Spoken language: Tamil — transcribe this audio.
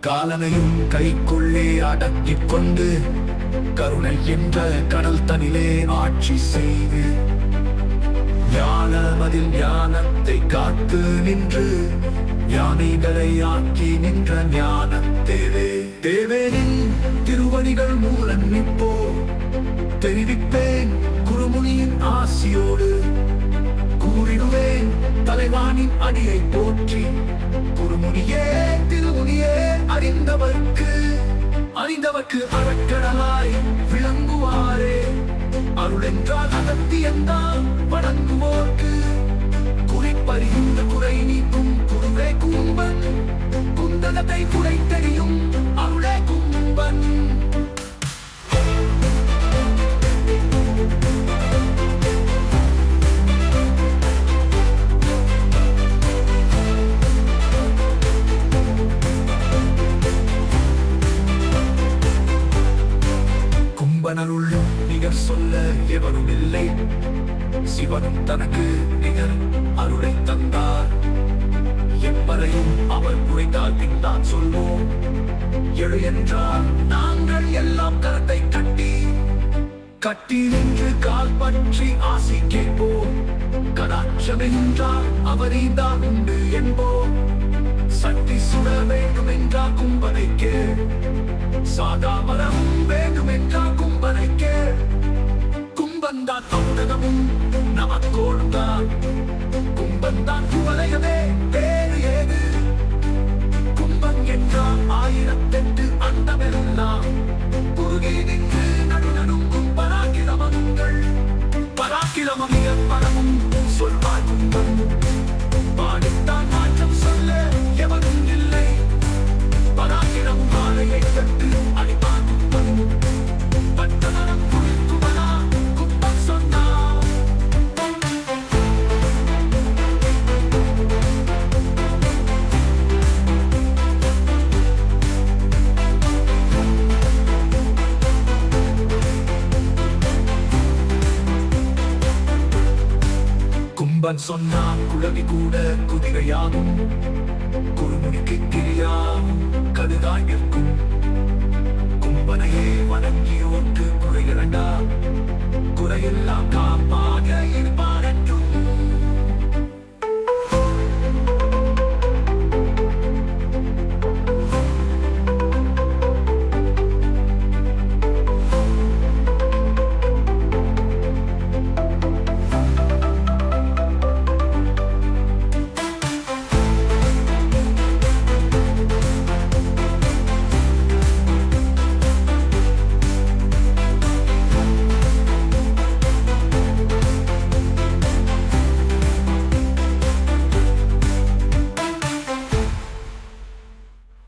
காலனையும் கைக்குள்ளே அடக்கிக் கொண்டு கருணை என்ற கடல் தனிலே ஆட்சி செய்து ஞானமதில் ஞானத்தை காத்து நின்று யானைகளை ஆக்கி நின்ற ஞான தேவே தேவேனின் திருவடிகள் மூலம் நிற்போ தெரிவிப்பேன் குருமுனியின் ஆசியோடு கூறிடுவேன் தலைவானின் அடியை போற்றி குருமுனியே திருமுனியே அறிந்தவர்க்கு அறக்கடலாய் விளங்குவாரே அருள் என்றால் அகத்தியந்தான் வணங்குவோர்க்கு குறிப்பறிந்த குறை நீக்கும் குருவே கும்பன் குந்தகத்தை குறை தெரியும் அருளே கும்பன் கும்பனருள் நிகர் சொல்ல எவரும் இல்லை சிவனும் தனக்கு நிகர் அருளை தந்தார் எவ்வரையும் அவர் குறைத்தால் பின்தான் சொல்வோம் எழு என்றால் நாங்கள் எல்லாம் கரத்தை கட்டி நின்று கால் பற்றி ஆசி கேட்போம் கடாட்சம் என்றால் அவரைதான் உண்டு என்போம் சக்தி சுட வேண்டும் என்றால் கும்பனை கேள் சாதாமரம் வேண்டும் என்றால் கும்பனை கேள் கும்பந்தான் தௌடகமும் நமக்கோடுதான் கும்பந்தான் குவலையவே வேறு ஏது கும்பன் என்றால் 1008 அண்டமெல்லாம் குறுகி நின்று நடுநடும் கும்பராக்கிரமங்கள் பராக்கிரமிய பரமும் சொல்வாய் கும்பன் பாடித்தான் மாற்றம் சொல்ல எவரும் இல்லை பராக்கிரம் மாலையை கட்டு அடிப்பான் கும்பன் பட்டமரம் குளித்துவனா கும்பன் சொன்னான் கும்பன் சொன்னான் குழவி கூட குதிரையாகும் குருமுனிக்கு கிரியா